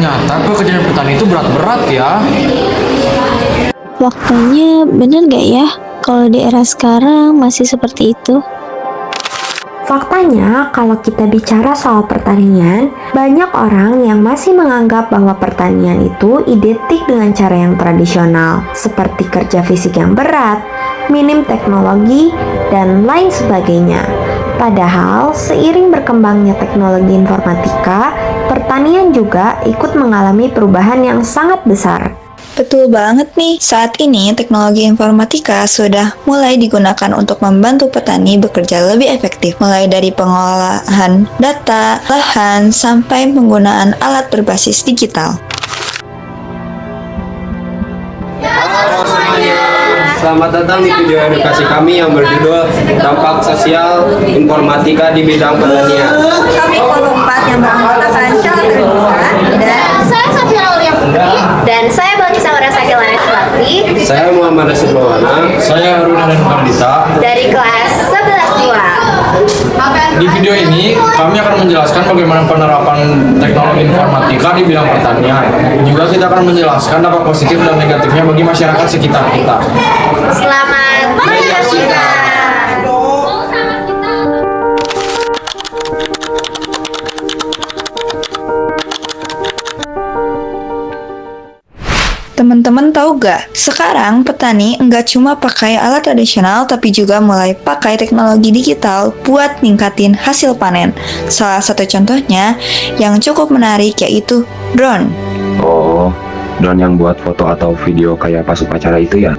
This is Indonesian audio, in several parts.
Ternyata pekerjaan petani itu berat-berat ya. Faktanya bener gak ya kalau di era sekarang masih seperti itu? Faktanya, kalau kita bicara soal pertanian, banyak orang yang masih menganggap bahwa pertanian itu identik dengan cara yang tradisional, seperti kerja fisik yang berat, minim teknologi, dan lain sebagainya. Padahal, seiring berkembangnya teknologi informatika, pertanian juga ikut mengalami perubahan yang sangat besar. Betul banget nih, saat ini teknologi informatika sudah mulai digunakan untuk membantu petani bekerja lebih efektif, mulai dari pengolahan data, lahan, sampai penggunaan alat berbasis digital. Halo semuanya, selamat datang di video edukasi kami yang berjudul Dampak Sosial Informatika di Bidang Pertanian. Kami kelompok 4 yang beranggotakan Cala Terbuka dan Saya Safira Aulia Putri. dan saya Balkisa Warasaki Lanes Bakri Saya Muhammad Rasid Maulana. Saya Haruna dan Fardita. dari kelas 11 Di video ini kami akan menjelaskan bagaimana penerapan teknologi informatika di bidang pertanian. Juga kita akan menjelaskan dampak positif dan negatifnya bagi masyarakat sekitar kita. Selamat menyaksikan. Teman-teman tahu gak? Sekarang petani nggak cuma pakai alat tradisional tapi juga mulai pakai teknologi digital buat ningkatin hasil panen. Salah satu contohnya yang cukup menarik yaitu drone. Oh, drone yang buat foto atau video kayak pas upacara itu ya?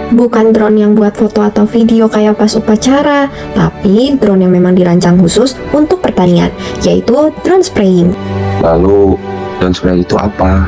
Bukan drone yang buat foto atau video kayak pas upacara, tapi drone yang memang dirancang khusus untuk pertanian, yaitu drone spraying. Lalu, drone spray itu apa?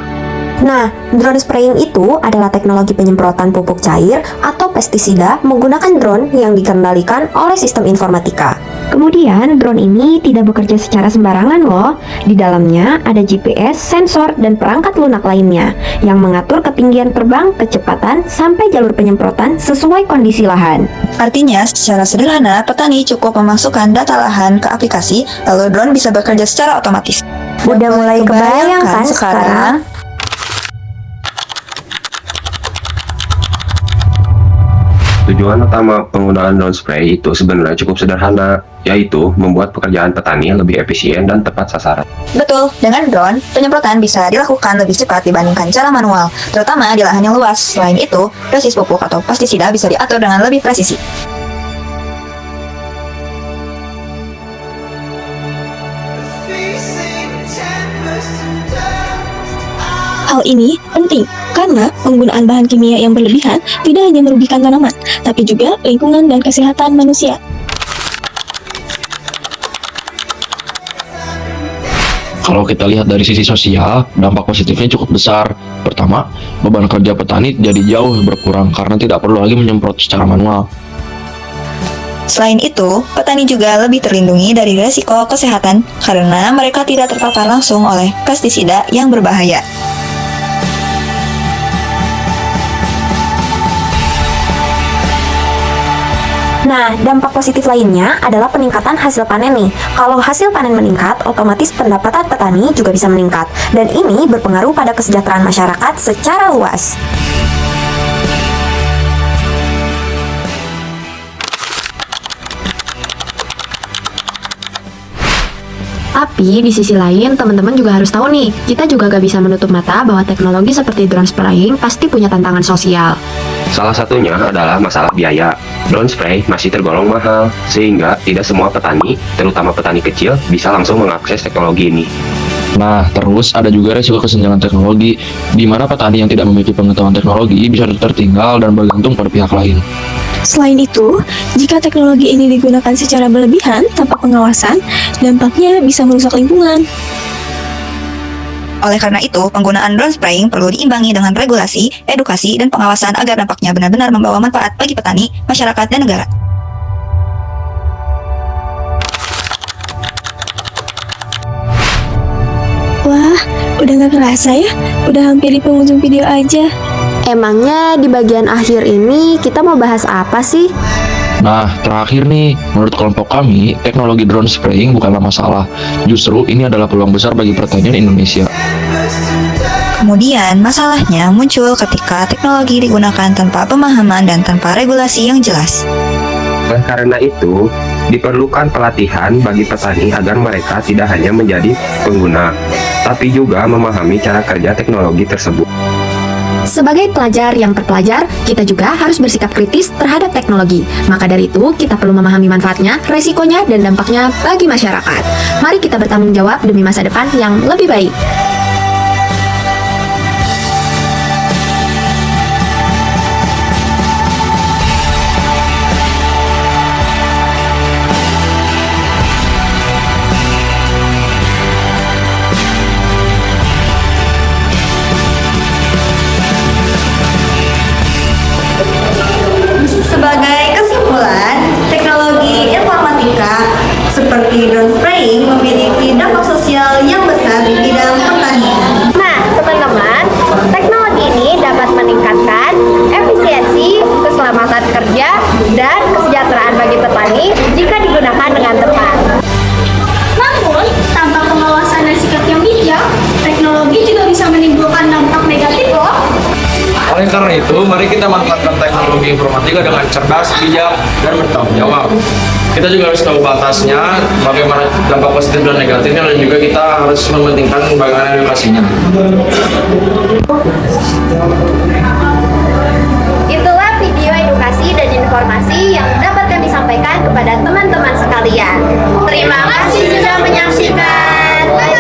Nah, drone spraying itu adalah teknologi penyemprotan pupuk cair atau pestisida menggunakan drone yang dikendalikan oleh sistem informatika. Kemudian, drone ini tidak bekerja secara sembarangan loh. Di dalamnya ada GPS, sensor, dan perangkat lunak lainnya yang mengatur ketinggian terbang, kecepatan, sampai jalur penyemprotan sesuai kondisi lahan. Artinya, secara sederhana, petani cukup memasukkan data lahan ke aplikasi, lalu drone bisa bekerja secara otomatis. Udah mulai kebayang kan sekarang? Tujuan utama penggunaan drone spray itu sebenarnya cukup sederhana, yaitu membuat pekerjaan petani lebih efisien dan tepat sasaran. Betul, dengan drone, penyemprotan bisa dilakukan lebih cepat dibandingkan cara manual, terutama di lahan yang luas. Selain itu, dosis pupuk atau pestisida bisa diatur dengan lebih presisi. Hal ini penting karena penggunaan bahan kimia yang berlebihan tidak hanya merugikan tanaman, tapi juga lingkungan dan kesehatan manusia. Kalau kita lihat dari sisi sosial, dampak positifnya cukup besar. Pertama, beban kerja petani jadi jauh berkurang karena tidak perlu lagi menyemprot secara manual. Selain itu, petani juga lebih terlindungi dari resiko kesehatan karena mereka tidak terpapar langsung oleh pestisida yang berbahaya. Nah, dampak positif lainnya adalah peningkatan hasil panen nih. Kalau hasil panen meningkat, otomatis pendapatan petani juga bisa meningkat. Dan ini berpengaruh pada kesejahteraan masyarakat secara luas. Tapi di sisi lain, teman-teman juga harus tahu nih, kita juga gak bisa menutup mata bahwa teknologi seperti drone spraying pasti punya tantangan sosial. Salah satunya adalah masalah biaya. Drone spray masih tergolong mahal, sehingga tidak semua petani, terutama petani kecil, bisa langsung mengakses teknologi ini. Nah, terus ada juga resiko kesenjangan teknologi, di mana petani yang tidak memiliki pengetahuan teknologi bisa tertinggal dan bergantung pada pihak lain. Selain itu, jika teknologi ini digunakan secara berlebihan tanpa pengawasan, dampaknya bisa merusak lingkungan. Oleh karena itu, penggunaan drone spraying perlu diimbangi dengan regulasi, edukasi, dan pengawasan agar dampaknya benar-benar membawa manfaat bagi petani, masyarakat, dan negara. Wah, udah gak kerasa ya? Udah hampir di penghujung video aja. Emangnya di bagian akhir ini kita mau bahas apa sih? Nah, terakhir nih, menurut kelompok kami, teknologi drone spraying bukanlah masalah. Justru ini adalah peluang besar bagi pertanian Indonesia. Kemudian, masalahnya muncul ketika teknologi digunakan tanpa pemahaman dan tanpa regulasi yang jelas. Oleh karena itu, diperlukan pelatihan bagi petani agar mereka tidak hanya menjadi pengguna, tapi juga memahami cara kerja teknologi tersebut. Sebagai pelajar yang terpelajar, kita juga harus bersikap kritis terhadap teknologi. Maka dari itu, kita perlu memahami manfaatnya, resikonya, dan dampaknya bagi masyarakat. Mari kita bertanggung jawab demi masa depan yang lebih baik. Sebagai kesimpulan, teknologi informatika seperti drone spraying memiliki dampak sosial yang besar di bidang pertanian. Nah, teman-teman, teknologi ini dapat meningkatkan efisiensi, keselamatan kerja, dan kesejahteraan bagi petani jika digunakan dengan tepat. Namun, tanpa pengawasan dan sikap yang bijak, teknologi juga bisa menimbulkan dampak negatif loh. Oleh karena itu, mari kita manfaatkan teknologi informatika dengan cerdas, bijak, dan bertanggung jawab. Kita juga harus tahu batasnya, bagaimana dampak positif dan negatifnya, dan juga kita harus mementingkan bagaimana edukasinya. Itulah video edukasi dan informasi yang dapat kami sampaikan kepada teman-teman sekalian. Terima kasih sudah menyaksikan.